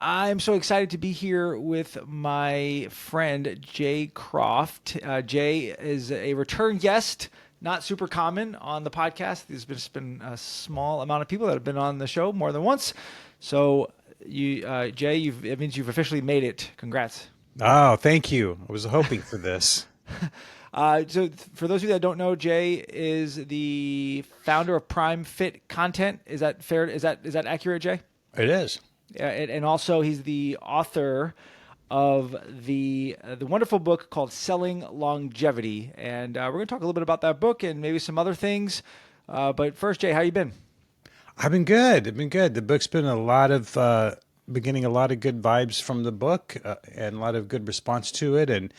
I'm so excited to be here with my friend Jay Croft. Jay is a return guest, not super common on the podcast. There's been a small amount of people that have been on the show more than once. So, Jay, it means you've officially made it. Congrats. Oh, thank you. I was hoping for this. For those of you that don't know, Jay is the founder of Prime Fit Content. Is that fair? Is that accurate, Jay? It is. And also he's the author of the wonderful book called Selling Longevity, and we're going to talk a little bit about that book and maybe some other things. But first, Jay, how you been? I've been good. I've been good. The book's been beginning a lot of good vibes from the book and a lot of good response to it. And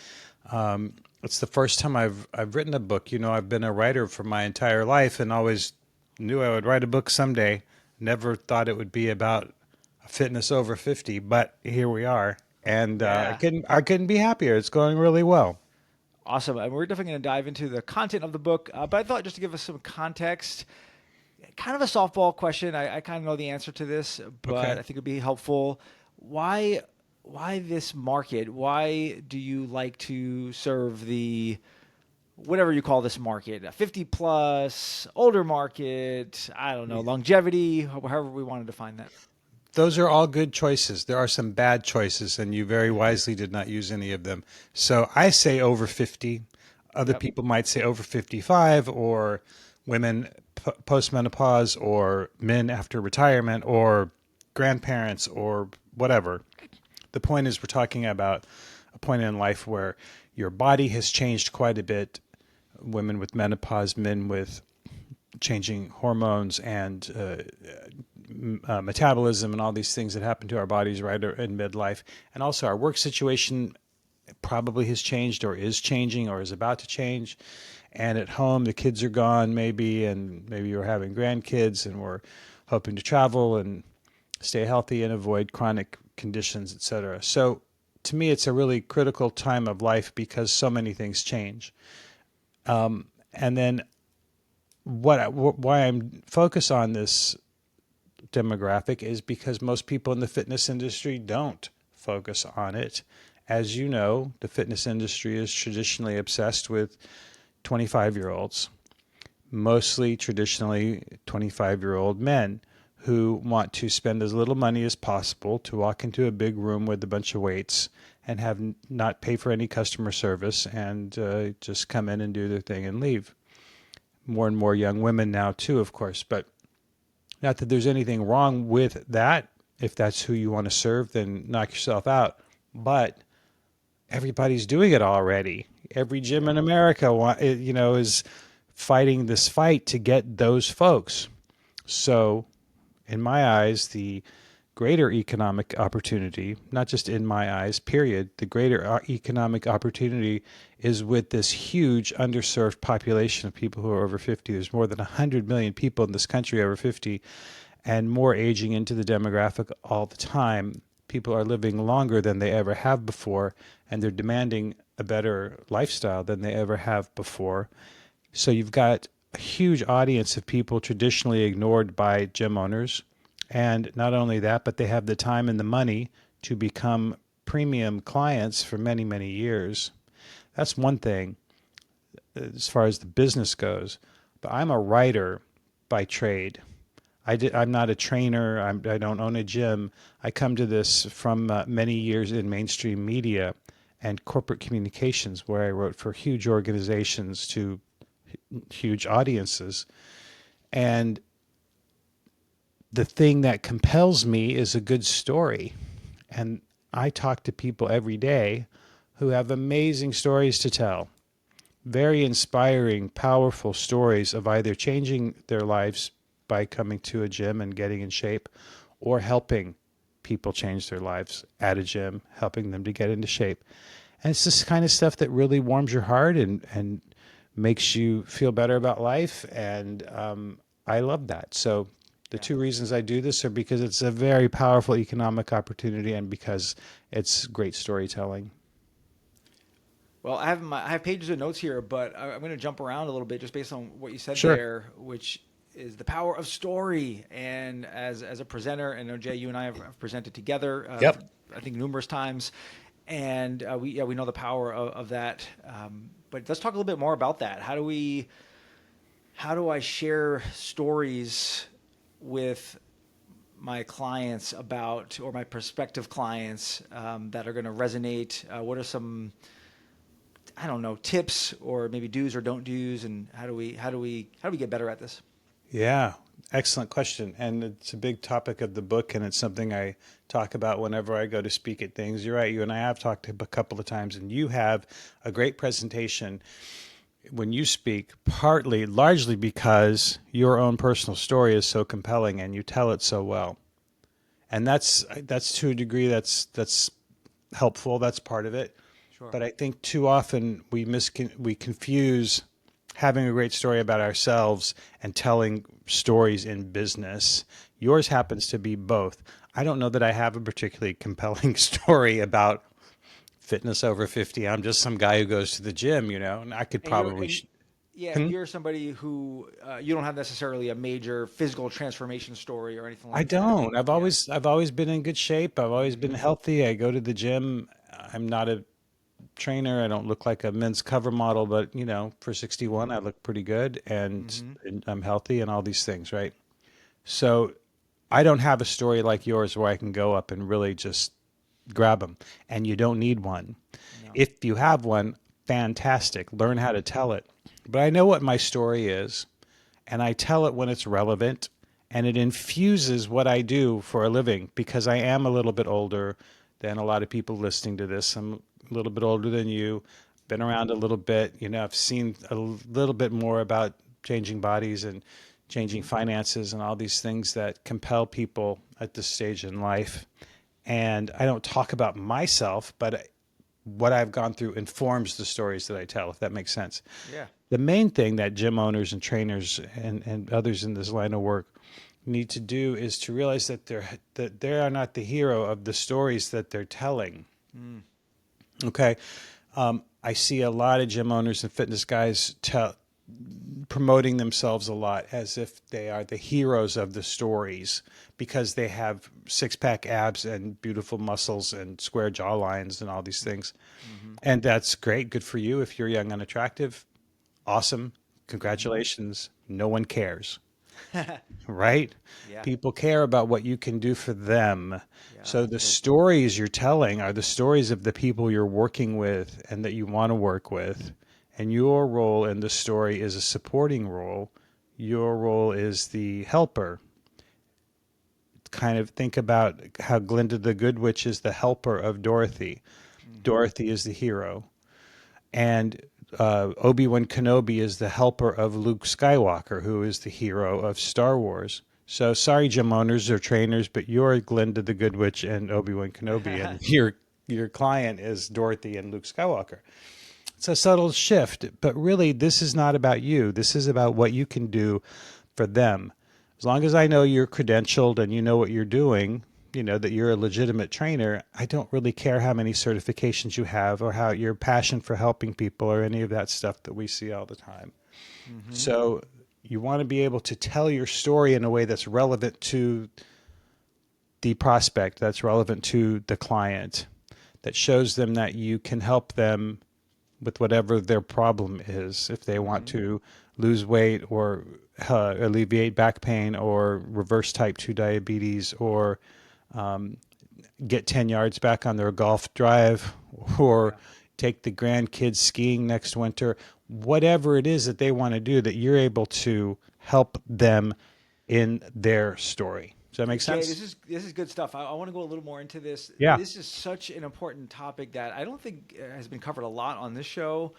it's the first time I've written a book. You know, I've been a writer for my entire life and always knew I would write a book someday. Never thought it would be about fitness over 50, but here we are. And Yeah, I couldn't be happier. It's going really well. awesome. And we're definitely going to dive into the content of the book. But I thought just to give us some context, kind of a softball question. I kind of know the answer to this, but Okay. I think it'd be helpful. Why why this market? Why do you like to serve the whatever you call this market, a 50 plus, older market, I don't know, longevity, however we want to define that. Those are all good choices. There are some bad choices, and you very wisely did not use any of them. So I say over 50. Other Yep. people might say over 55, or women postmenopause, or men after retirement, or grandparents, or whatever. The point is, we're talking about a point in life where your body has changed quite a bit. Women with menopause, men with changing hormones and metabolism and all these things that happen to our bodies right in midlife. And also our work situation probably has changed or is changing or is about to change. And at home, the kids are gone maybe, and maybe we're having grandkids and we're hoping to travel and stay healthy and avoid chronic conditions, etc. So to me, it's a really critical time of life because so many things change. And then why I'm focused on this demographic is because most people in the fitness industry don't focus on it. As you know, the fitness industry is traditionally obsessed with 25-year-olds, mostly traditionally 25-year-old men who want to spend as little money as possible to walk into a big room with a bunch of weights and have not pay for any customer service and just come in and do their thing and leave. More and more young women now too, of course, but not that there's anything wrong with that. If that's who you want to serve, then knock yourself out. But everybody's doing it already. Every gym Yep. in America, is fighting this fight to get those folks. So, in my eyes, the greater economic opportunity, not just in my eyes, period, the greater economic opportunity is with this huge underserved population of people who are over 50. There's more than 100 million people in this country over 50 and more aging into the demographic all the time. People are living longer than they ever have before, and they're demanding a better lifestyle than they ever have before. So you've got a huge audience of people traditionally ignored by gym owners. And not only that, but they have the time and the money to become premium clients for many, many years. That's one thing as far as the business goes. But I'm a writer by trade. I'm not a trainer. I don't own a gym. I come to this from many years in mainstream media and corporate communications, where I wrote for huge organizations to huge audiences. And the thing that compels me is a good story. And I talk to people every day who have amazing stories to tell, very inspiring, powerful stories of either changing their lives by coming to a gym and getting in shape or helping people change their lives at a gym, helping them to get into shape. And it's this kind of stuff that really warms your heart and makes you feel better about life. And I love that. So the Yeah. two reasons I do this are because it's a very powerful economic opportunity and because it's great storytelling. Well, I have pages of notes here, but I'm going to jump around a little bit just based on what you said Sure. there, which is the power of story. And as a presenter, and I know Jay, you and I have presented together, Yep. I think numerous times, and we know the power of that. But let's talk a little bit more about that. How do I share stories with my clients about, or my prospective clients, that are going to resonate? What are some, I don't know, tips or maybe do's or don't do's, and how do we get better at this? Yeah, excellent question. And it's a big topic of the book, and it's something I talk about whenever I go to speak at things. You're right, you and I have talked a couple of times, and you have a great presentation when you speak, largely because your own personal story is so compelling and you tell it so well. And that's to a degree that's helpful. That's part of it. Sure. But I think too often we confuse having a great story about ourselves and telling stories in business. Yours happens to be both. I don't know that I have a particularly compelling story about fitness over 50. I'm just some guy who goes to the gym, and I could And you're probably. and yeah, and Hmm? you're somebody who, you don't have necessarily a major physical transformation story or anything I like that. don't. Yeah. I've always been in good shape. I've always been Hmm. healthy. I go to the gym. I'm not a trainer. I don't look like a men's cover model, but for 61, I look pretty good Hmm. and I'm healthy and all these things, right? So I don't have a story like yours where I can go up and really just grab them. And you don't need one. No. If you have one, fantastic. Learn how to tell it. But I know what my story is, and I tell it when it's relevant, and it infuses what I do for a living because I am a little bit older than a lot of people listening to this. I'm a little bit older than you, been around a little bit. I've seen a little bit more about changing bodies and changing Hmm. finances and all these things that compel people at this stage in life. And I don't talk about myself, but what I've gone through informs the stories that I tell, if that makes sense. Yeah. The main thing that gym owners and trainers and others in this line of work need to do is to realize that they are not the hero of the stories that they're telling. Mm. Okay. I see a lot of gym owners and fitness guys promoting themselves a lot as if they are the heroes of the stories because they have six pack abs and beautiful muscles and square jaw lines and all these things. Mm-hmm. And that's great. Good for you. If you're young and attractive, awesome. Mm-hmm. Congratulations. No one cares, right? Yeah. People care about what you can do for them. Yeah. So That's the so true. stories you're telling are the stories of the people you're working with and that you want to work with. And your role in the story is a supporting role. Your role is the helper. Kind of think about how Glinda the Good Witch is the helper of Dorothy. Mm-hmm. Dorothy is the hero. And Obi-Wan Kenobi is the helper of Luke Skywalker, who is the hero of Star Wars. So sorry, gym owners or trainers, but you're Glinda the Good Witch and Obi-Wan Kenobi, and your client is Dorothy and Luke Skywalker. It's a subtle shift, but really, this is not about you. This is about what you can do for them. As long as I know you're credentialed and you know what you're doing, that you're a legitimate trainer, I don't really care how many certifications you have or how your passion for helping people or any of that stuff that we see all the time. Mm-hmm. So you want to be able to tell your story in a way that's relevant to the prospect, that's relevant to the client, that shows them that you can help them with whatever their problem is. If they want Mm-hmm. to lose weight or alleviate back pain or reverse type 2 diabetes or get 10 yards back on their golf drive or Yeah. take the grandkids skiing next winter, whatever it is that they want to do, that you're able to help them in their story. Does that make Jay, sense? this is good stuff. I want to go a little more into this. Yeah. This is such an important topic that I don't think has been covered a lot on this show.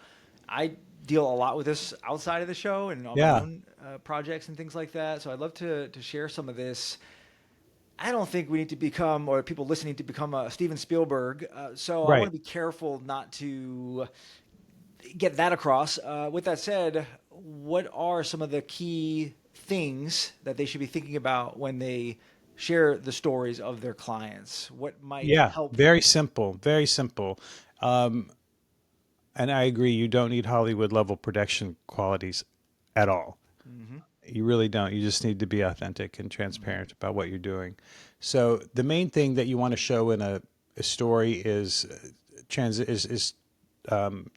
I deal a lot with this outside of the show and on my Yeah. own projects and things like that. So I'd love to share some of this. I don't think we need to become, or people listening to become a Steven Spielberg. So I want Right. to be careful not to get that across. With that said, what are some of the key things that they should be thinking about when they share the stories of their clients? What might Yeah. help? Very simple. Very simple. Um, and I agree, you don't need Hollywood level production qualities at all. Hmm. You really don't. You just need to be authentic and transparent about what you're doing. So the main thing that you want to show in a story is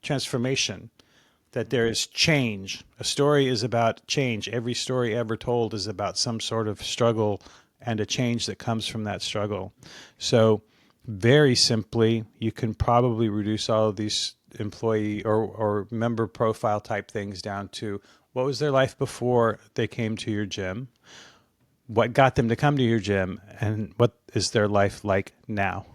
transformation. That there is change. A story is about change. Every story ever told is about some sort of struggle and a change that comes from that struggle. So, very simply, you can probably reduce all of these employee or member profile type things down to what was their life before they came to your gym, what got them to come to your gym, and what is their life like now.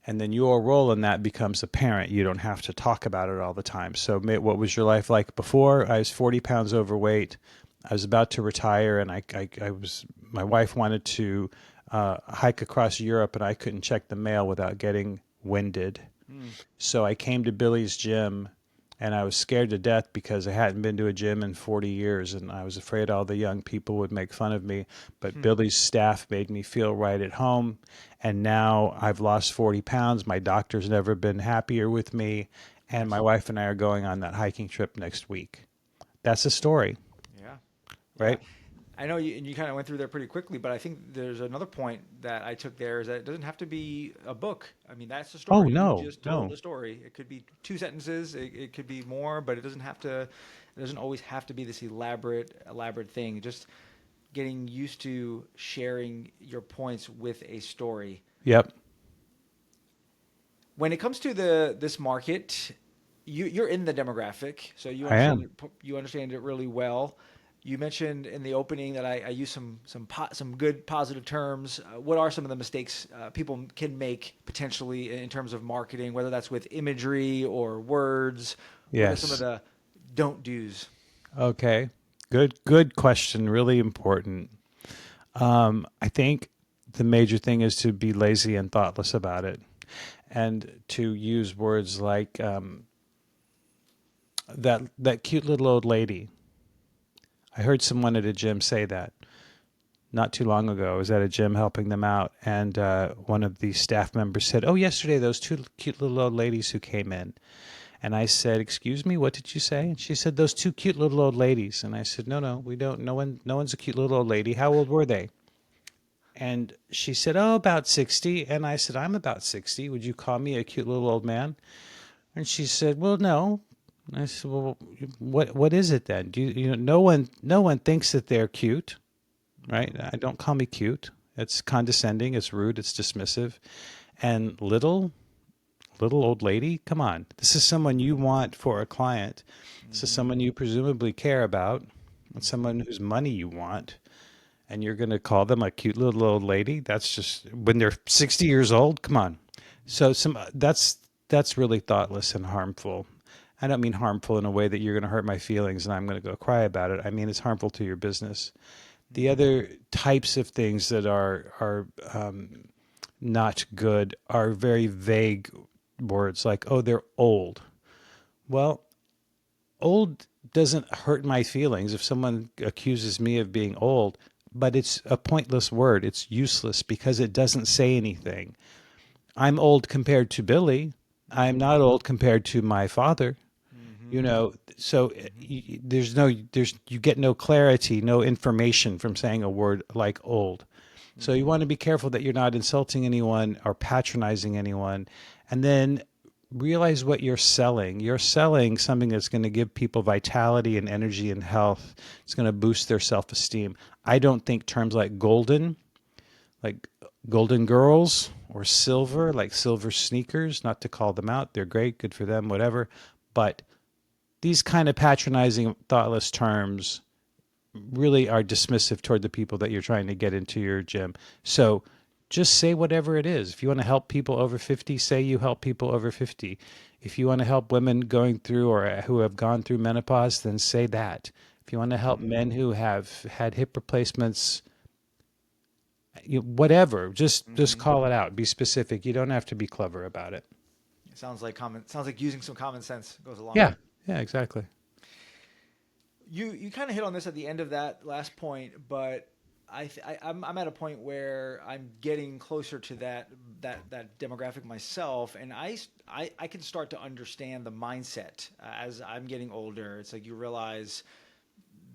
And then your role in that becomes apparent. You don't have to talk about it all the time. So, what was your life like before? I was 40 pounds overweight. I was about to retire, and my wife wanted to hike across Europe, and I couldn't check the mail without getting winded. Mm. So I came to Billy's gym, and I was scared to death because I hadn't been to a gym in 40 years, and I was afraid all the young people would make fun of me. But Hmm. Billy's staff made me feel right at home, and now I've lost 40 pounds. My doctor's never been happier with me, and my Nice. wife and I are going on that hiking trip next week. That's a story, Yeah. Yeah. right? I know you, and you kind of went through there pretty quickly, but I think there's another point that I took there is that it doesn't have to be a book. I mean, that's the Oh, story. You no, just told no. a story. It could be two sentences. It could be more, but it doesn't have to. It doesn't always have to be this elaborate thing. Just getting used to sharing your points with a story. Yep, When it comes to this market, you're in the demographic, so I am. you understand it really well. You mentioned in the opening that I use some good positive terms. What are some of the mistakes people can make potentially in terms of marketing, whether that's with imagery or words? What are some of Yes. the don't do's? Okay. Good question. Really important. I think the major thing is to be lazy and thoughtless about it, and to use words like that cute little old lady. I heard someone at a gym say that not too long ago. I was at a gym helping them out, and one of the staff members said, "Oh, yesterday those two cute little old ladies who came in." And I said, "Excuse me, what did you say?" And she said, "Those two cute little old ladies." And I said, "No, no, we don't. No one's a cute little old lady. How old were they?" And she said, "Oh, about 60." And I said, "I'm about 60. Would you call me a cute little old man?" And she said, "Well, no." And I said, "Well, what is it then? Do you know, no one thinks that they're cute, right? I don't call me cute. It's condescending, it's rude, it's dismissive. And little old lady, come on. This is someone you want for a client. This is Mm-hmm. someone you presumably care about. It's Mm-hmm. someone whose money you want, and you're going to call them a cute little old lady. That's just when they're 60 years old. Come on. So that's really thoughtless and harmful. I don't mean harmful in a way that you're going to hurt my feelings and I'm going to go cry about it. I mean it's harmful to your business. The Mm-hmm. other types of things that are not good are very vague words like, "Oh, they're old." Well, old doesn't hurt my feelings if someone accuses me of being old, but it's a pointless word. It's useless because it doesn't say anything. I'm old compared to Billy. I'm Mm-hmm. not old compared to my father. Mm-hmm. You know, so Mm-hmm. there's you get no clarity, no information from saying a word like old. So you Mm-hmm. want to be careful that you're not insulting anyone or patronizing anyone. And then realize what you're selling. You're selling something that's going to give people vitality and energy and health. It's going to boost their self esteem. I don't think terms like golden girls or Mm-hmm. silver, like silver sneakers, not to call them out, they're great, good for them, whatever. But these kind of patronizing, thoughtless terms really are dismissive toward the people that you're trying to get into your gym. So just say whatever it is. If you want to help people over 50, say you help people over 50. If you want to help women going through or who have gone through menopause, then say that. If you want to help Mm-hmm. men who have had hip replacements, whatever, just Mm-hmm. call it out. Be specific. You don't have to be clever about it. It sounds like common. Sounds like using some common sense goes a long Yeah. way. Yeah, exactly. You kind of hit on this at the end of that last point, but I'm at a point where I'm getting closer to that demographic myself, and I can start to understand the mindset as I'm getting older. It's like you realize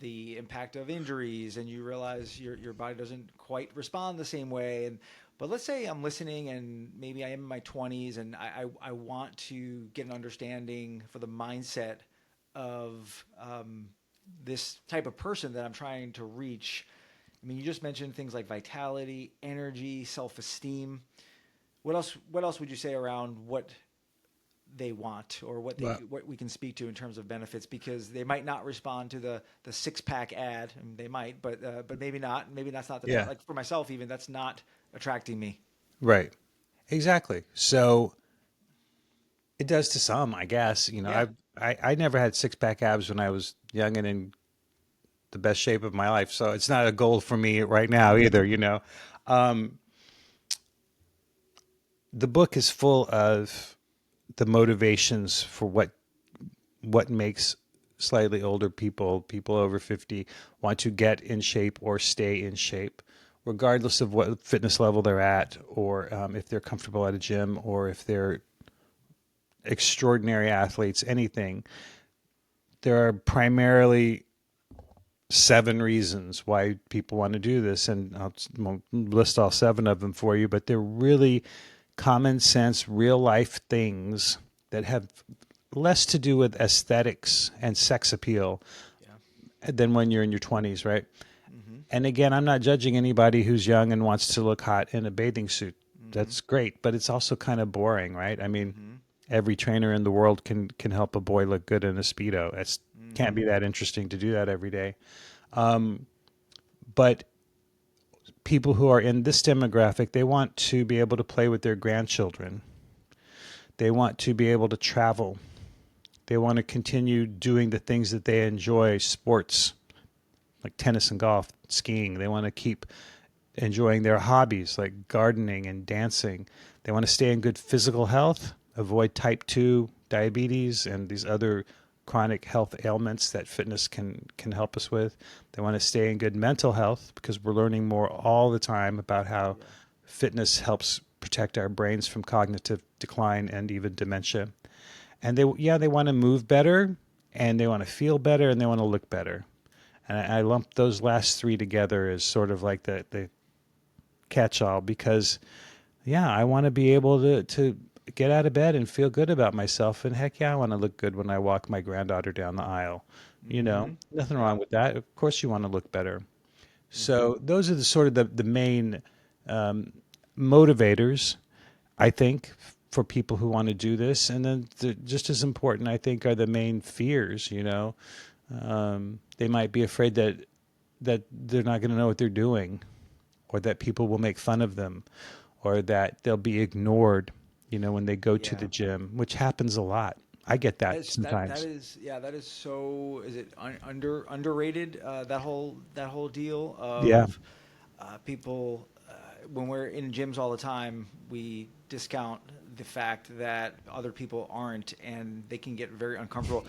the impact of injuries, and you realize your body doesn't quite respond the same way. And but let's say I'm listening, and maybe I am in my 20s, and I want to get an understanding for the mindset of this type of person that I'm trying to reach. I mean, you just mentioned things like vitality, energy, self-esteem. What else would you say around what they want, or Well, what we can speak to in terms of benefits, because they might not respond to the six pack ad. I mean, they might, but maybe not. Maybe that's not the yeah, like for myself, even that's not attracting me. right. Exactly. So it does to some, I guess. Yeah. I never had six pack abs when I was young and in the best shape of my life. So it's not a goal for me right now either. Um, the book is full of the motivations for what makes slightly older people over 50, want to get in shape or stay in shape, regardless of what fitness level they're at, or if they're comfortable at a gym, or if they're extraordinary athletes, anything. There are primarily 7 reasons why people want to do this, and won't list all 7 of them for you, but they're really common sense, real life things that have less to do with aesthetics and sex appeal Yeah. than when you're in your 20s, right? Mm-hmm. And again, I'm not judging anybody who's young and wants to look hot in a bathing suit. Mm-hmm. That's great, but it's also kind of boring, right? I mean, Mm-hmm. every trainer in the world can help a boy look good in a speedo. It can't Mm-hmm. be that interesting to do that every day. But people who are in this demographic, they want to be able to play with their grandchildren. They want to be able to travel. They want to continue doing the things that they enjoy, sports like tennis and golf, skiing. They want to keep enjoying their hobbies like gardening and dancing. They want to stay in good physical health, avoid type 2 diabetes and these other chronic health ailments that fitness can help us with. They want to stay in good mental health because we're learning more all the time about how Yeah. fitness helps protect our brains from cognitive decline and even dementia. And they want to move better, and they want to feel better, and they want to look better. And I lump those last 3 together as sort of like the catch-all because, yeah, I want to be able to get out of bed and feel good about myself. And heck yeah, I want to look good when I walk my granddaughter down the aisle. Mm-hmm. Nothing Yeah. wrong with that. Of course, you want to look better. Mm-hmm. So those are the sort of the main motivators, I think, for people who want to do this. And then just as important, I think, are the main fears. They might be afraid that they're not going to know what they're doing, or that people will make fun of them, or that they'll be ignored, when they go to Yeah. the gym, which happens a lot. I get that That sometimes. is yeah, that is so, is it underrated, that whole deal Yeah, of people, when we're in gyms all the time, we discount the fact that other people aren't, and they can get very uncomfortable.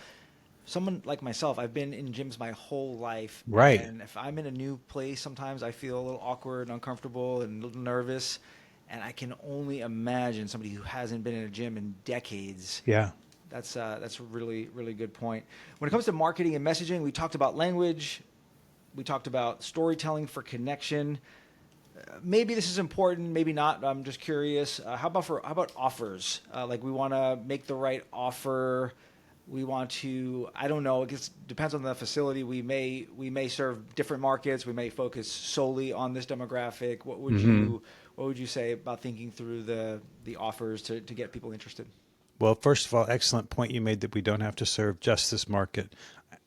Someone like myself, I've been in gyms my whole life, right. and if I'm in a new place, sometimes I feel a little awkward and uncomfortable and a little nervous, and I can only imagine somebody who hasn't been in a gym in decades. Yeah. That's a really really good point. When it comes to marketing and messaging, we talked about language, we talked about storytelling for connection. Maybe this is important, maybe not. I'm just curious. How about offers? Like, we want to make the right offer. We want to. I don't know. It depends on the facility. We may serve different markets. We may focus solely on this demographic. What would hmm you What would you say about thinking through the offers to get people interested? Well, first of all, excellent point you made that we don't have to serve just this market.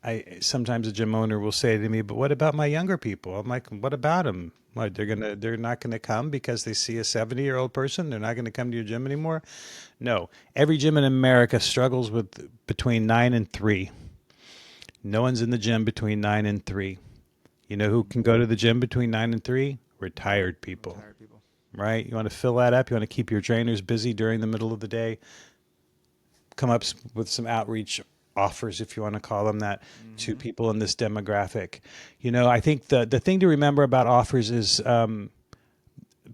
I sometimes a gym owner will say to me, "But what about my younger people?" I'm like, "What about them? What, they're not gonna come because they see a 70-year-old person? They're not gonna come to your gym anymore?" No, every gym in America struggles with between 9 and 3. No one's in the gym between 9 and 3. You know who can go to the gym between 9 and 3? Retired people, Retired people. right? You want to fill that up. You want to keep your trainers busy during the middle of the day. Come up with some outreach offers, if you want to call them that, to Mm-hmm. people in this demographic. I think the thing to remember about offers is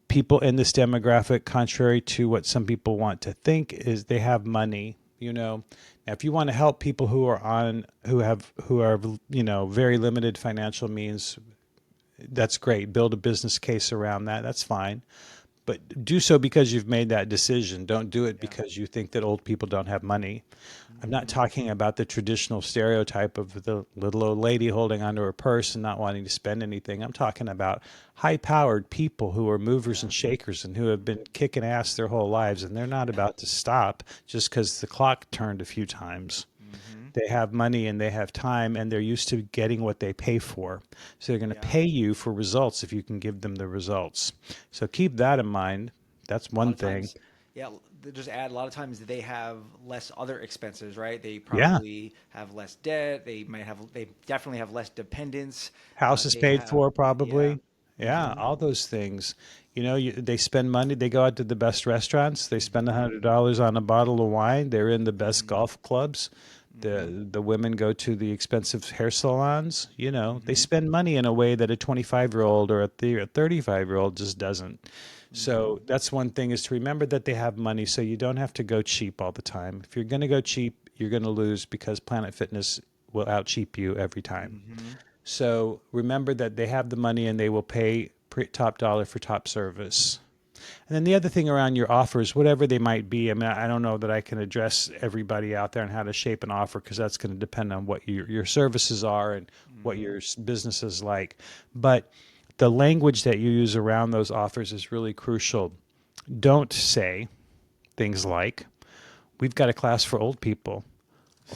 people in this demographic, contrary to what some people want to think, is they have money. Now, if you want to help people who are, very limited financial means, that's great. Build a business case around that. That's fine. But do so because you've made that decision. Don't do it Yeah. because you think that old people don't have money. I'm not Hmm. talking about the traditional stereotype of the little old lady holding onto her purse and not wanting to spend anything. I'm talking about high powered people who are movers Yeah. and shakers and who have been kicking ass their whole lives, and they're not about to stop just because the clock turned a few times. Hmm. They have money and they have time, and they're used to getting what they pay for. So they're going to Yeah. pay you for results if you can give them the results. So keep that in mind. That's A lot one of thing. times, yeah, they just add a lot of times they have less other expenses, right? They Yeah. probably have less debt. They definitely have less dependents. House is They paid have, for, yeah. probably. Yeah, Hmm. all those things. They spend money. They go out to the best restaurants. They spend Hmm. $100 on a bottle of wine. They're in the best Hmm. golf clubs. Hmm. The women go to the expensive hair salons. They Hmm. spend money in a way that a 25-year-old or a 35-year-old just doesn't. Hmm. So that's one thing, is to remember that they have money, so you don't have to go cheap all the time. If you're going to go cheap, you're going to lose, because Planet Fitness will out cheap you every time. Hmm. So remember that they have the money and they will pay top dollar for top service. And then the other thing around your offers, whatever they might be, I mean, I don't know that I can address everybody out there and how to shape an offer, because that's going to depend on what your services are and what Hmm. your business is like. But the language that you use around those offers is really crucial. Don't say things like, "We've got a class for old people,"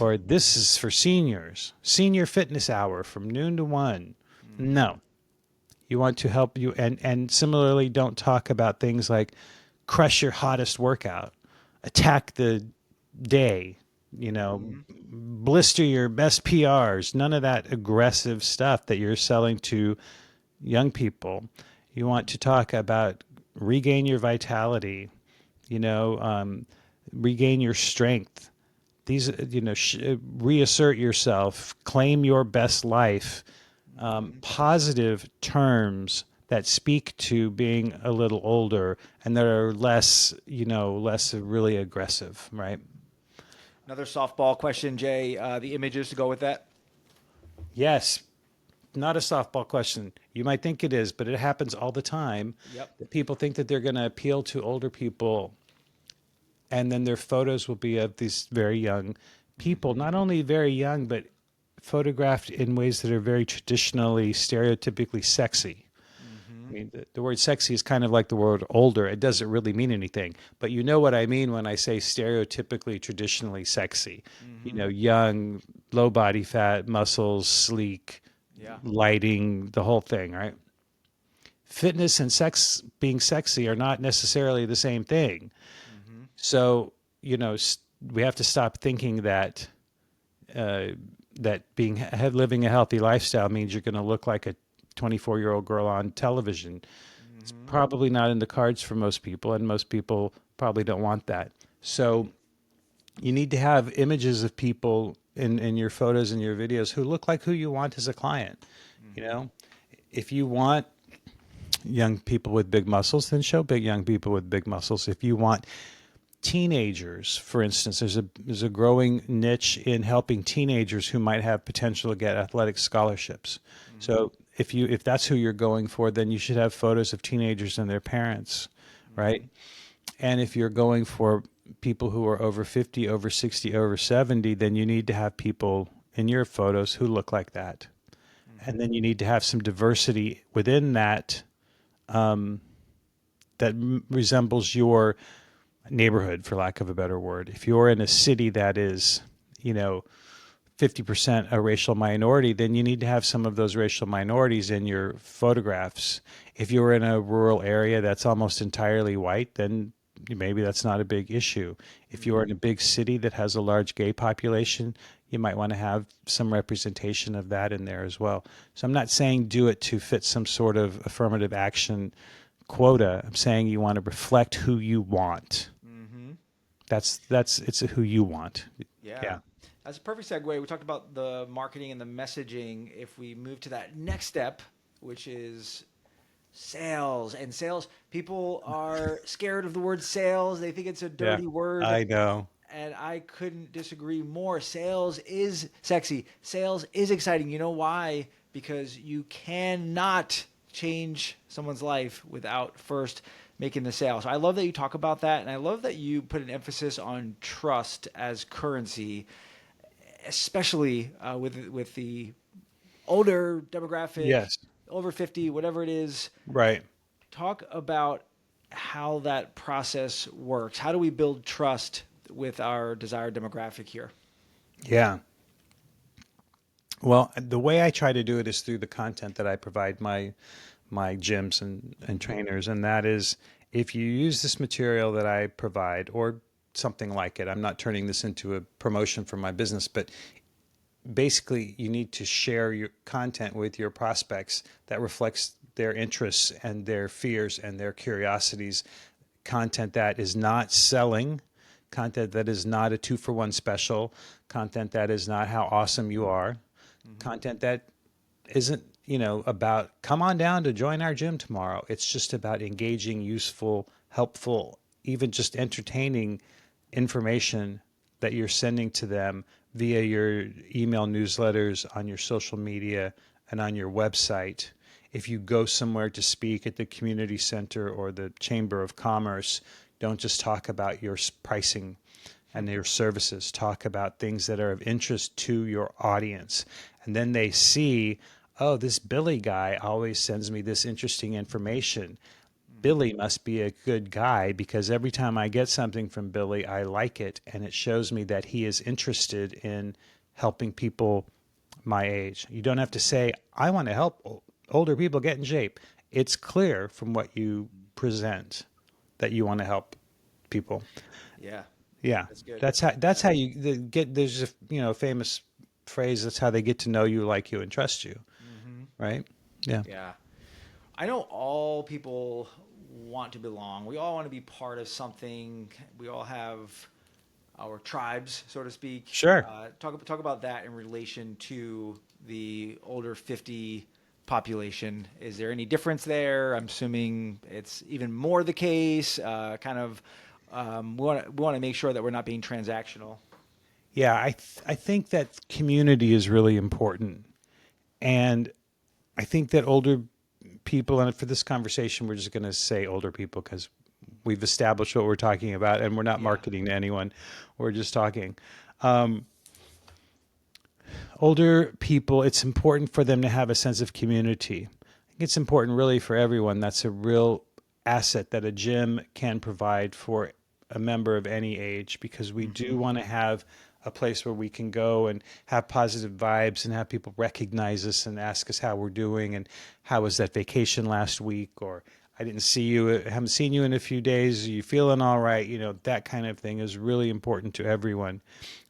or "This is for seniors, senior fitness hour from noon to 1." Hmm. No, you want to help you. And similarly, don't talk about things like crush your hottest workout, attack the day, Hmm. blister your best PRs, none of that aggressive stuff that you're selling to young people. You want to talk about regain your vitality, you know, um, regain your strength. These, reassert yourself, claim your best life, Hmm. positive terms that speak to being a little older and that are less really aggressive, right? Another softball question, Jay. The images to go with that. Yes, not a softball question. You might think it is, but it happens all the time Yep. that people think that they're going to appeal to older people, and then their photos will be of these very young people, Hmm. not only very young, but photographed in ways that are very traditionally, stereotypically sexy. I Hmm. mean, the word sexy is kind of like the word older. It doesn't really mean anything, but you know what I mean when I say stereotypically, traditionally sexy. Hmm. Young, low body fat, muscles, sleek, Yeah. lighting, the whole thing, right? Fitness and sex, being sexy, are not necessarily the same thing. Hmm. So, we have to stop thinking that uh, living a healthy lifestyle means you're going to look like a 24-year-old girl on television. It's Hmm. probably not in the cards for most people, and most people probably don't want that. So you need to have images of people in your photos and your videos who look like who you want as a client. You Hmm. know, if you want young people with big muscles, then show big young people with big muscles. If you want teenagers, for instance, there's a growing niche in helping teenagers who might have potential to get athletic scholarships. Hmm. So if that's who you're going for, then you should have photos of teenagers and their parents, right? Hmm. And if you're going for people who are over 50, over 60, over 70, then you need to have people in your photos who look like that. And Hmm. then you need to have some diversity within that, that resembles your neighborhood, for lack of a better word. If you're in a city that is, you know, 50% a racial minority, then you need to have some of those racial minorities in your photographs. If you're in a rural area that's almost entirely white, then maybe that's not a big issue. If you're in a Hmm. big city that has a large gay population, you might want to have some representation of that in there as well. So I'm not saying do it to fit some sort of affirmative action quota. I'm saying you want to reflect who you want. Hmm. That's it's who you want. Yeah. Yeah. That's a perfect segue. We talked about the marketing and the messaging. If we move to that next step, which is sales and sales, people are scared of the word sales. They think it's a Yeah. dirty word. I know. and I couldn't disagree more. Sales is sexy. Sales is exciting. You know why? Because you cannot change someone's life without first making the sale. So I love that you talk about that, and I love that you put an emphasis on trust as currency, especially with the older demographic, Yes. over 50, whatever it is. Right. Talk about how that process works. How do we build trust with our desired demographic here? Yeah. Well, the way I try to do it is through the content that I provide my gyms and trainers, and that is if you use this material that I provide or something like it, I'm not turning this into a promotion for my business, but basically you need to share your content with your prospects that reflects their interests and their fears and their curiosities, content that is not selling, content that is not a 2-for-1 special, content that is not how awesome you are, content that isn't, about come on down to join our gym tomorrow. It's just about engaging, useful, helpful, even just entertaining information that you're sending to them via your email newsletters, on your social media, and on your website. If you go somewhere to speak at the community center or the Chamber of Commerce, don't just talk about your pricing and your services. Talk about things that are of interest to your audience. And then they see, oh, this Billy guy always sends me this interesting information. Billy must be a good guy because every time I get something from Billy, I like it. And it shows me that he is interested in helping people my age. You don't have to say, I want to help older people get in shape. It's clear from what you present that you want to help people. Yeah, Yeah, that's good. that's how get. There's a famous phrase. That's how they get to know you, like you, and trust you. Hmm. Right? Yeah. Yeah. I know all people want to belong. We all want to be part of something. We all have our tribes, so to speak. Sure. Talk about that in relation to the older 50 population. Is there any difference there? I'm assuming it's even more the case. We want to make sure that we're not being transactional. Yeah, I think that community is really important, and I think that older people, and for this conversation, we're just going to say older people because we've established what we're talking about, and we're not Yeah. marketing to anyone. We're just talking. Older people, it's important for them to have a sense of community. I think it's important really for everyone. That's a real asset that a gym can provide for a member of any age because we Hmm. do want to have a place where we can go and have positive vibes and have people recognize us and ask us how we're doing and how was that vacation last week, or I didn't see you, haven't seen you in a few days. Are you feeling all right? That kind of thing is really important to everyone.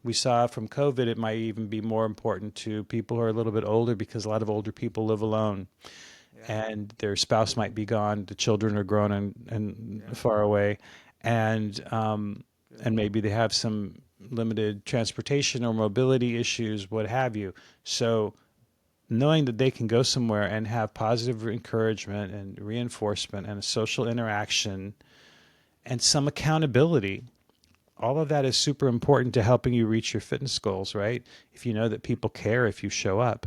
We saw from COVID, it might even be more important to people who are a little bit older because a lot of older people live alone Yeah. and their spouse might be gone. The children are grown and Yeah. far away. And, Good. and maybe they have some limited transportation or mobility issues, what have you. So knowing that they can go somewhere and have positive encouragement and reinforcement and a social interaction and some accountability, all of that is super important to helping you reach your fitness goals, right? If you know that people care if you show up.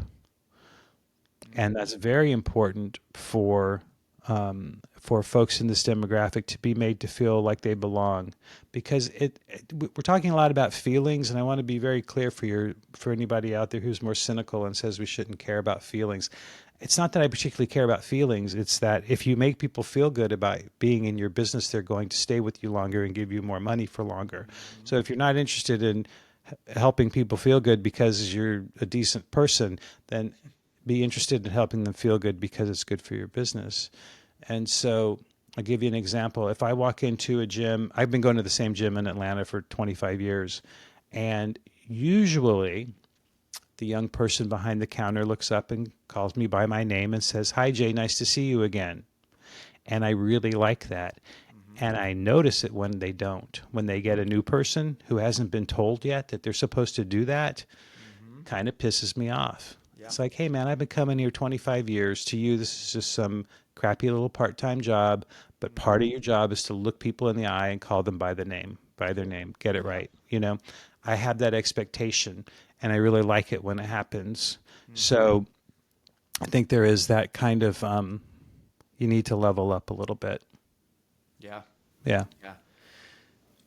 And Hmm. that's very important for folks in this demographic to be made to feel like they belong, because we're talking a lot about feelings, and I want to be very clear for anybody out there who's more cynical and says we shouldn't care about feelings. It's not that I particularly care about feelings. It's that if you make people feel good about being in your business, they're going to stay with you longer and give you more money for longer. Hmm. So if you're not interested in helping people feel good because you're a decent person, then be interested in helping them feel good because it's good for your business. And so I'll give you an example. If I walk into a gym, I've been going to the same gym in Atlanta for 25 years, and usually the young person behind the counter looks up and calls me by my name and says, "Hi, Jay, nice to see you again." And I really like that. Hmm. And I notice it when they don't. When they get a new person who hasn't been told yet that they're supposed to do that, Hmm. kind of pisses me off. Yeah. It's like, hey, man, I've been coming here 25 years. To you, this is just some crappy little part time job, but part of your job is to look people in the eye and call them by the name, by their name. Get it Yeah. right. I have that expectation, and I really like it when it happens. Hmm. So I think there is that kind of you need to level up a little bit. Yeah. Yeah. Yeah.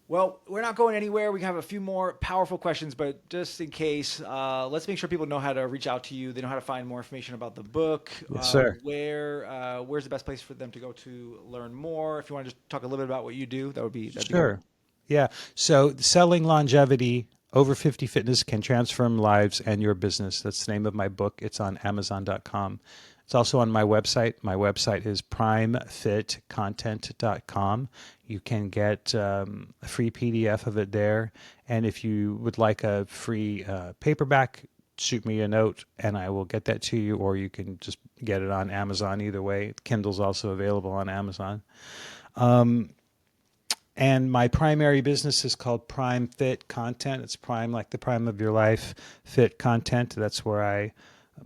Well, we're not going anywhere. We have a few more powerful questions, but just in case, let's make sure people know how to reach out to you. They know how to find more information about the book. Yes, sir. Where's the best place for them to go to learn more? If you want to just talk a little bit about what you do, that'd be great. Sure. Yeah. So selling longevity over 50 fitness can transform lives and your business. That's the name of my book. It's on Amazon.com. It's also on my website. My website is primefitcontent.com. You can get a free PDF of it there. And if you would like a free paperback, shoot me a note and I will get that to you, or you can just get it on Amazon either way. Kindle's also available on Amazon. And my primary business is called Prime Fit Content. It's prime like the prime of your life, fit content. That's where I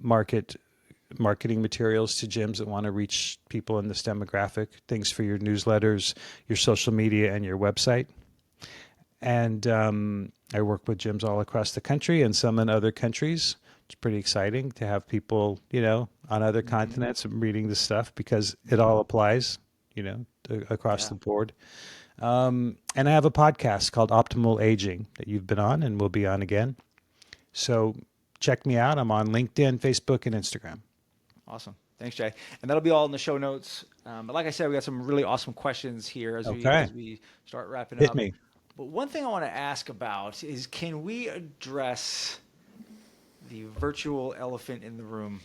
market marketing materials to gyms that want to reach people in this demographic, things for your newsletters, your social media, and your website. And I work with gyms all across the country and some in other countries. It's pretty exciting to have people, on other Hmm. continents reading this stuff because it all applies, across Yeah. the board. And I have a podcast called Optimal Aging that you've been on and will be on again. So check me out. I'm on LinkedIn, Facebook, and Instagram. Awesome. Thanks, Jay. And that'll be all in the show notes. But like I said, we got some really awesome questions here Okay. as we start wrapping Hit up. me. But one thing I want to ask about is, can we address the virtual elephant in the room?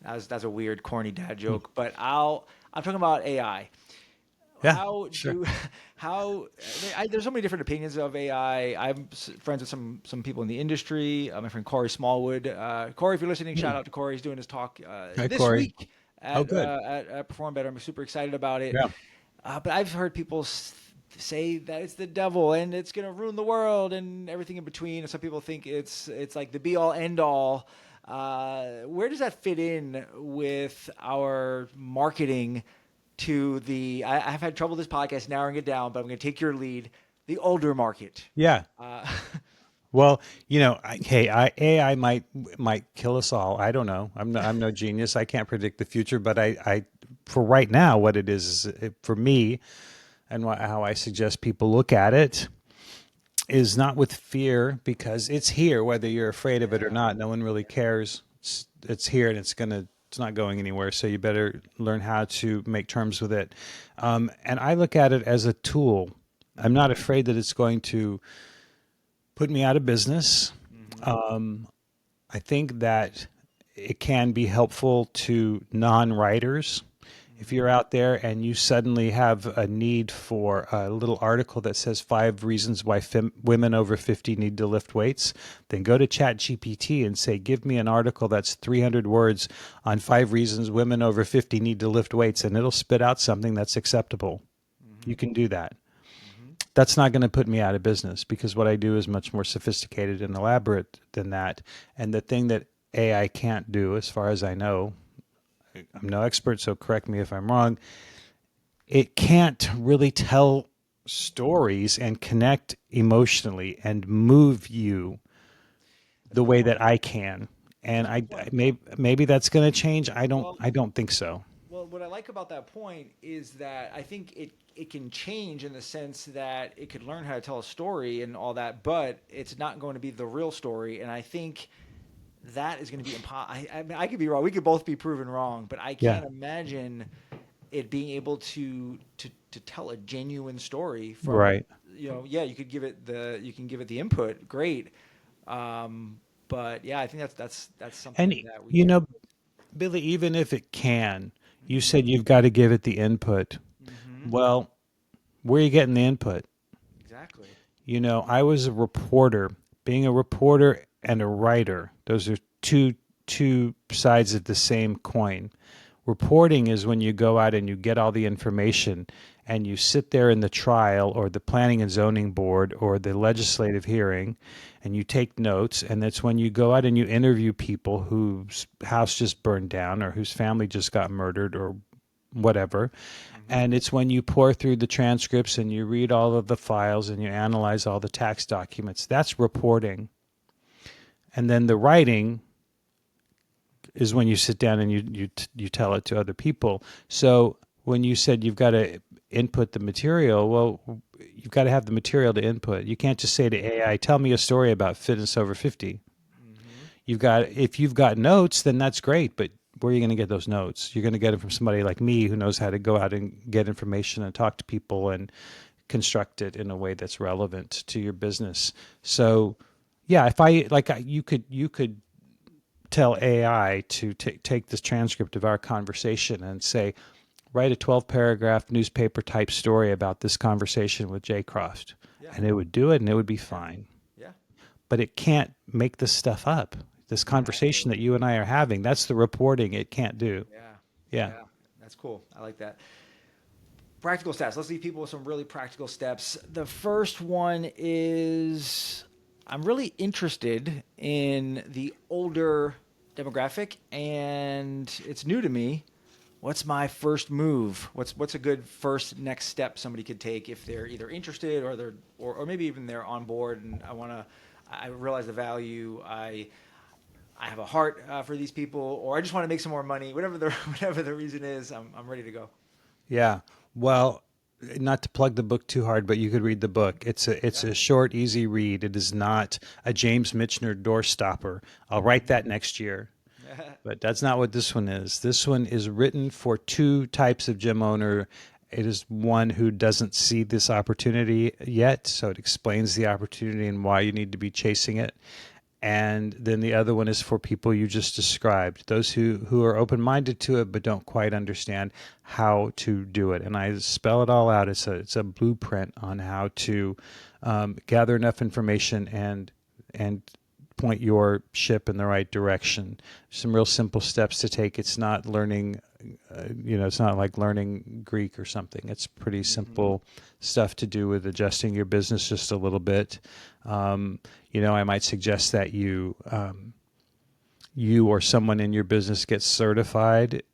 That's a weird, corny dad joke, but I'm talking about AI. Yeah, How sure. do how there's so many different opinions of AI. I'm friends with some people in the industry. My friend Corey Smallwood. Corey, if you're listening, shout out to Corey. He's doing his talk Hi, this Corey. week Oh, good. at Perform Better. I'm super excited about it. Yeah. But I've heard people say that it's the devil and it's going to ruin the world and everything in between. And some people think it's like the be all end all. Where does that fit in with our marketing to I've had trouble with this podcast narrowing it down, but I'm going to take your lead. The older market. Yeah. Uh, Well, AI might kill us all. I don't know. I'm no genius. I can't predict the future, but for right now, what it is for me, and how I suggest people look at it is not with fear because it's here, whether you're afraid of it or yeah. not. No one really cares. It's here and it's not going anywhere. So you better learn how to make terms with it. And I look at it as a tool. I'm not afraid that it's going to put me out of business. Mm-hmm. I think that it can be helpful to non-writers. If Mm-hmm. you're out there and you suddenly have a need for a little article that says 5 reasons why women over 50 need to lift weights, then go to ChatGPT and say, give me an article that's 300 words on 5 reasons women over 50 need to lift weights, and it'll spit out something that's acceptable. Mm-hmm. You can do that. Mm-hmm. That's not going to put me out of business because what I do is much more sophisticated and elaborate than that. And the thing that AI can't do, as far as I know, I'm no expert, so correct me if I'm wrong, it can't really tell stories and connect emotionally and move you That's a the good way point. that I can. And That's a good point. maybe that's going to change. Well, I don't think so. Well, what I like about that point is that I think it can change in the sense that it could learn how to tell a story and all that, but it's not going to be the real story. And I think that is going to be impossible. I mean, I could be wrong. We could both be proven wrong, but I Yeah. can't imagine it being able to tell a genuine story from, Right. yeah, you can give it the input, great. But yeah, I think that's And something that we you can't. know, Billy, even if it can, you Hmm. said you've got to give it the input. Hmm. Well, where are you getting the input? Exactly. I was a reporter. Being a reporter and a writer, those are two sides of the same coin. Reporting is when you go out and you get all the information and you sit there in the trial or the planning and zoning board or the legislative hearing and you take notes. And that's when you go out and you interview people whose house just burned down or whose family just got murdered or whatever. And it's when you pour through the transcripts and you read all of the files and you analyze all the tax documents. That's reporting. And then the writing is when you sit down and you tell it to other people. So when you said you've got to input the material, well, you've got to have the material to input. You can't just say to AI, "Tell me a story about fitness over 50." Mm-hmm. You've got If you've got notes, then that's great, but where are you going to get those notes? You're going to get them from somebody like me who knows how to go out and get information and talk to people and construct it in a way that's relevant to your business. So, yeah, if I like, you could tell AI to take this transcript of our conversation and say, write a 12 paragraph newspaper type story about this conversation with Jay Croft. Yeah. And it would do it and it would be Yeah. fine. Yeah. But it can't make this stuff up. This conversation Exactly. that you and I are having, that's the reporting it can't do. Yeah. Yeah. Yeah. That's cool. I like that. Practical steps. Let's leave people with some really practical steps. The first one is I'm really interested in the older demographic, and it's new to me. What's my first move? What's a good first next step somebody could take if they're either interested or they're or maybe even they're on board and I realize the value. I have a heart for these people, or I just want to make some more money. Whatever the whatever the reason is, I'm ready to go. Yeah. Well, not to plug the book too hard, but you could read the book. It's a short, easy read. It is not a James Michener doorstopper. I'll write that next year. Yeah. But that's not what this one is. This one is written for two types of gym owner. It is one who doesn't see this opportunity yet, so it explains the opportunity and why you need to be chasing it. And then the other one is for people you just described, those who are open-minded to it but don't quite understand how to do it. And I spell it all out. It's a blueprint on how to gather enough information and point your ship in the right direction. Some real simple steps to take. It's not learning, it's not like learning Greek or something. It's pretty Mm-hmm. simple stuff to do with adjusting your business just a little bit. I might suggest that you or someone in your business gets certified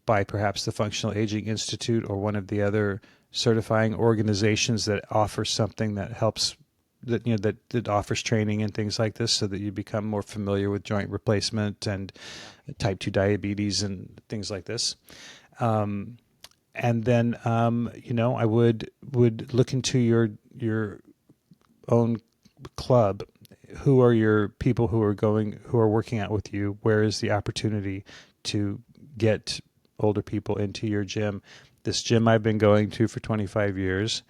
by perhaps the Functional Aging Institute or one of the other certifying organizations that offer something that helps that offers training and things like this so that you become more familiar with joint replacement and Yeah. type 2 diabetes and things like this. And then I would look into your own club. Who are your people who are working out with you? Where is the opportunity to get older people into your gym? This gym I've been going to for 25 years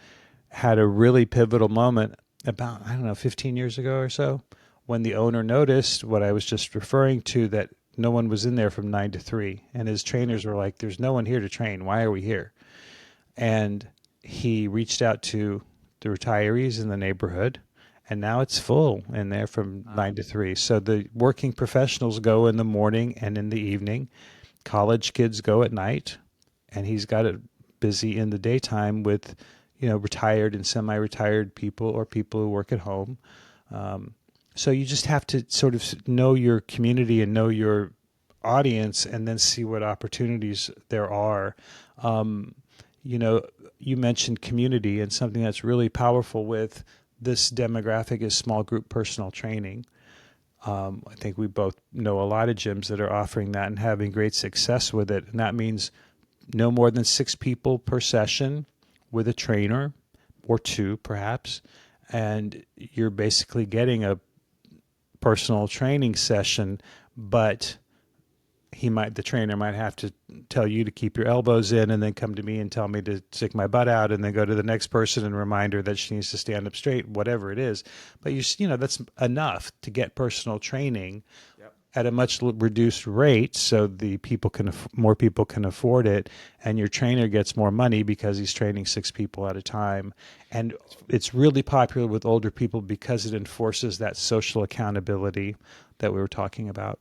had a really pivotal moment about, I don't know, 15 years ago or so, when the owner noticed what I was just referring to, that no one was in there from 9 to 3. And his trainers were like, there's no one here to train. Why are we here? And he reached out to the retirees in the neighborhood, and now it's full in there from Wow. 9 to 3. So the working professionals go in the morning and in the evening. College kids go at night, and he's got it busy in the daytime with, retired and semi-retired people or people who work at home. So you just have to sort of know your community and know your audience, and then see what opportunities there are. Um, you mentioned community, and something that's really powerful with this demographic is small group personal training. I think we both know a lot of gyms that are offering that and having great success with it. And that means no more than 6 people per session with a trainer, or 2 perhaps. And you're basically getting a personal training session, but the trainer might have to tell you to keep your elbows in and then come to me and tell me to stick my butt out, and then go to the next person and remind her that she needs to stand up straight, whatever it is. But that's enough to get personal training Yep. at a much reduced rate, so more people can afford it, and your trainer gets more money because he's training 6 people at a time. And it's really popular with older people because it enforces that social accountability that we were talking about.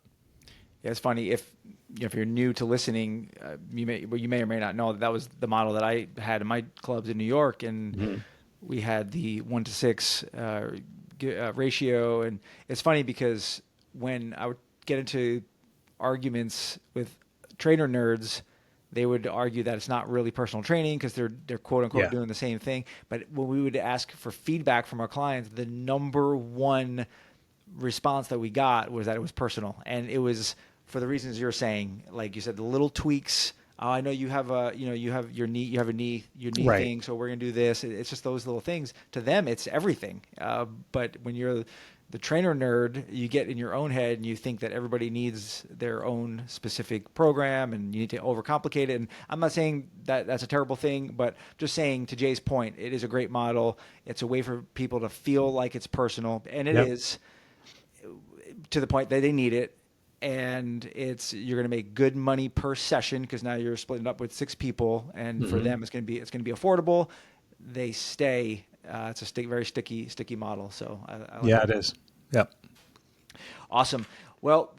Yeah, it's funny if you're new to listening, you may or may not know that was the model that I had in my clubs in New York, and Mhm. we had the 1 to 6 ratio, and it's funny because when I would get into arguments with trainer nerds, they would argue that it's not really personal training because they're quote unquote Yeah. doing the same thing. But when we would ask for feedback from our clients, the number one response that we got was that it was personal, and it was for the reasons you're saying. Like you said, the little tweaks. Oh, I know you have you have your knee Right. thing, so we're gonna do this. It's just those little things. To them, it's everything. But when you're the trainer nerd, you get in your own head and you think that everybody needs their own specific program and you need to overcomplicate it. And I'm not saying that that's a terrible thing, but just saying to Jay's point, it is a great model. It's a way for people to feel like it's personal, and it Yep. is to the point that they need it. And it's you're going to make good money per session because now you're splitting up with 6 people, and for Hmm. them it's going to be affordable. They stay. It's a very sticky model. So I like Yeah, that. it is. Yep. Awesome. Well,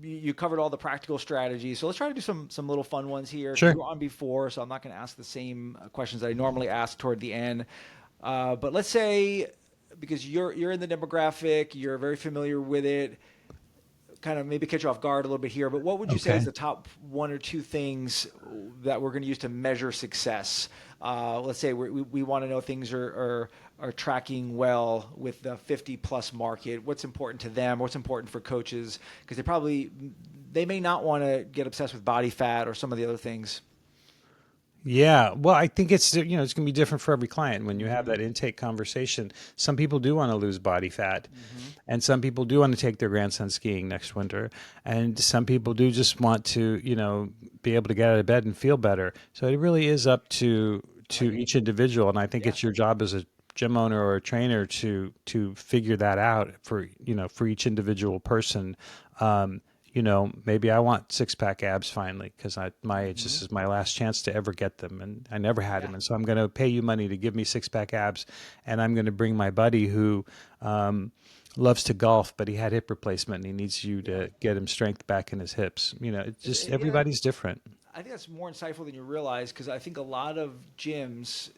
you covered all the practical strategies. So let's try to do some little fun ones here because Sure. you were on before. So I'm not going to ask the same questions that I normally ask toward the end. But let's say because you're in the demographic, you're very familiar with it. Kind of maybe catch you off guard a little bit here, but what would you say is Okay. the top 1 or 2 things that we're going to use to measure success? Let's say we want to know things are tracking well with the 50 plus market. What's important to them? What's important for coaches? Because they may not want to get obsessed with body fat or some of the other things. Yeah, well, I think it's it's going to be different for every client when you have Mm-hmm. that intake conversation. Some people do want to lose body fat, Mm-hmm. and some people do want to take their grandson skiing next winter, and some people do just want to, be able to get out of bed and feel better. So it really is up I to like it. each individual, and I think Yeah. it's your job as a gym owner or a trainer to figure that out for for each individual person. Um, maybe I want 6 pack abs finally because at my age, Mm-hmm. this is my last chance to ever get them. And I never had Yeah. them. And so I'm going to pay you money to give me 6 pack abs. And I'm going to bring my buddy who loves to golf, but he had hip replacement and he needs you Yeah. to get him strength back in his hips. It's just Yeah. everybody's different. I think that's more insightful than you realize because I think a lot of gyms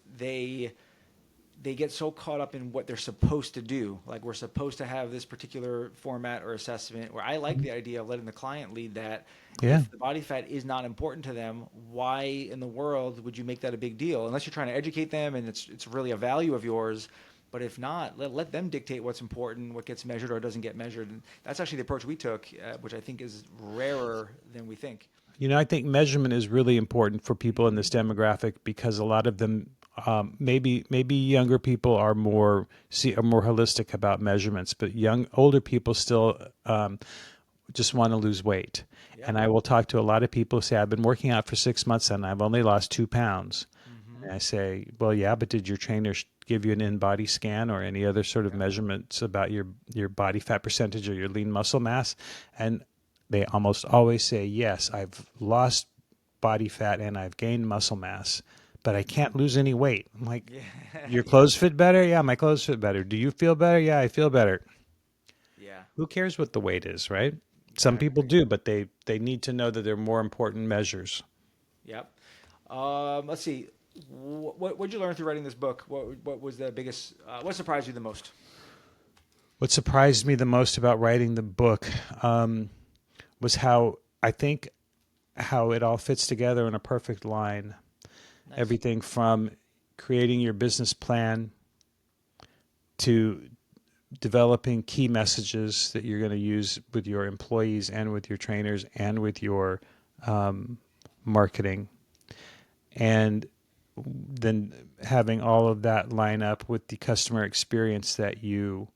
they get so caught up in what they're supposed to do. Like we're supposed to have this particular format or assessment. Where I like the idea of letting the client lead that. Yeah. If the body fat is not important to them, why in the world would you make that a big deal? Unless you're trying to educate them and it's really a value of yours. But if not, let them dictate what's important, what gets measured or doesn't get measured. And that's actually the approach we took, which I think is rarer than we think. I think measurement is really important for people in Mm-hmm. this demographic because a lot of them, maybe younger people are more holistic about measurements, but older people still just want to lose weight. Yeah. And I will talk to a lot of people who say, I've been working out for 6 months and I've only lost 2 pounds. Mm-hmm. And I say, well, yeah, but did your trainer give you an in-body scan or any other sort of Yeah. measurements about your body fat percentage or your lean muscle mass? And they almost always say, yes, I've lost body fat and I've gained muscle mass, but I can't lose any weight. I'm like, Yeah. your Yeah. clothes fit better? Yeah, my clothes fit better. Do you feel better? Yeah, I feel better. Yeah. Who cares what the weight is, right? Some people Exactly. do, but they need to know that there are more important measures. Yep. Let's see. What did you learn through writing this book? What was the biggest? What surprised you the most? What surprised me the most about writing the book was how I think how it all fits together in a perfect line. Nice. Everything from creating your business plan to developing key messages that you're going to use with your employees and with your trainers and with your marketing, and then having all of that line up with the customer experience that you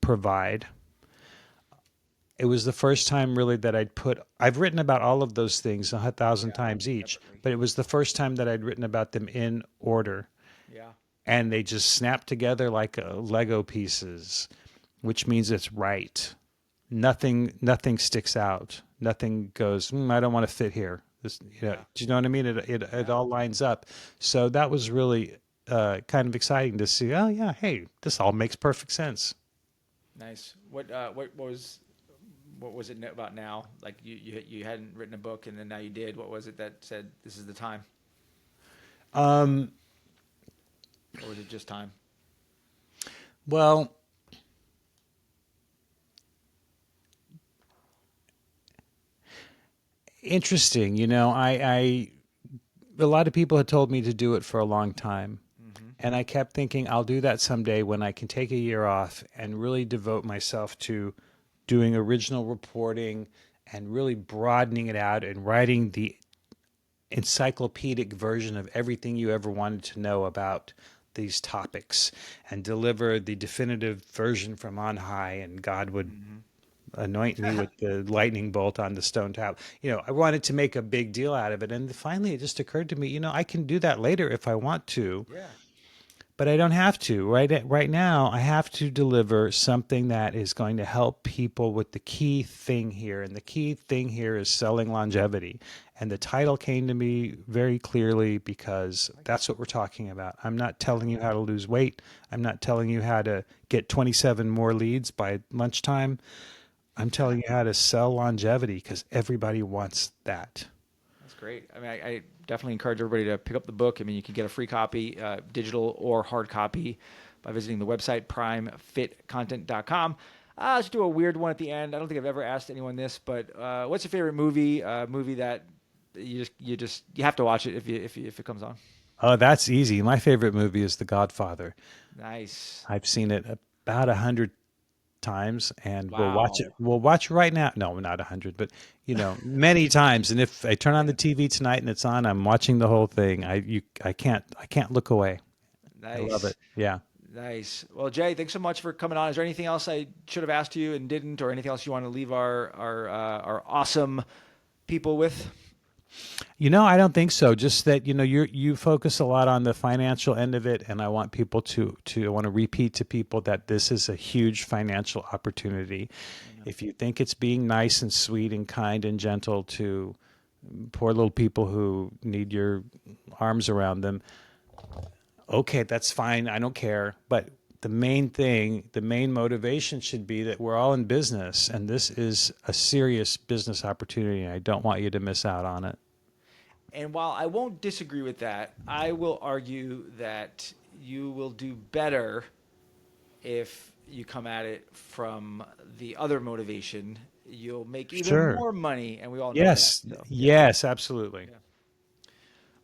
provide. It was the first time really that I've written about all of those things 1,000 Yeah. times each, Separately. but it was the first time that I'd written about them in order, Yeah. and they just snapped together like Lego pieces, which means it's right. Nothing sticks out. Nothing goes, I don't want to fit here. Yeah. Do you know what I mean? It Yeah. all lines up. So that was really kind of exciting to see. Oh yeah, hey, this all makes perfect sense. Nice. What was it about now? Like you hadn't written a book and then now you did. What was it that said this is the time, Um, or was it just time? well, interesting. I A lot of people had told me to do it for a long time. Hmm. And I kept thinking, I'll do that someday when I can take a year off and really devote myself to doing original reporting and really broadening it out and writing the encyclopedic version of everything you ever wanted to know about these topics and deliver the definitive version from on high, and God would Hmm. anoint me with the lightning bolt on the stone tablet. I wanted to make a big deal out of it. And finally, it just occurred to me, I can do that later if I want to, Yeah. but I don't have to. Right now, I have to deliver something that is going to help people with the key thing here. And the key thing here is selling longevity. And the title came to me very clearly because that's what we're talking about. I'm not telling you how to lose weight. I'm not telling you how to get 27 more leads by lunchtime. I'm telling you how to sell longevity because everybody wants that. That's great. I mean, I definitely encourage everybody to pick up the book. I mean, you can get a free copy, digital or hard copy, by visiting the website primefitcontent.com. Let's do a weird one at the end. I don't think I've ever asked anyone this, but what's your favorite movie? Movie that you have to watch it if it comes on. Oh, that's easy. My favorite movie is The Godfather. Nice. I've seen it about 100 times, and we'll watch it. Wow. We'll watch right now. No, not 100, but many times. And if I turn on the Yeah. TV tonight and it's on, I'm watching the whole thing. I can't look away. I love Nice. it. Yeah. Nice. Well, Jay, thanks so much for coming on. Is there anything else I should have asked you and didn't, or anything else you want to leave our awesome people with? I don't think so. Just that you focus a lot on the financial end of it, and I want people to I want to repeat to people that this is a huge financial opportunity. Amen. If you think it's being nice and sweet and kind and gentle to poor little people who need your arms around them, okay, that's fine. I don't care. But the main thing, the main motivation should be that we're all in business, and this is a serious business opportunity. And I don't want you to miss out on it. And while I won't disagree with that, I will argue that you will do better if you come at it from the other motivation. You'll make even Sure. more money, and we all know that. Yes. So, yeah. Yes, absolutely. Yeah.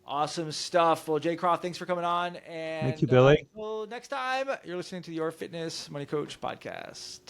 Awesome stuff. Well, Jay Croft, thanks for coming on. Thank you, And Billy. until next time, you're listening to the Your Fitness Money Coach podcast.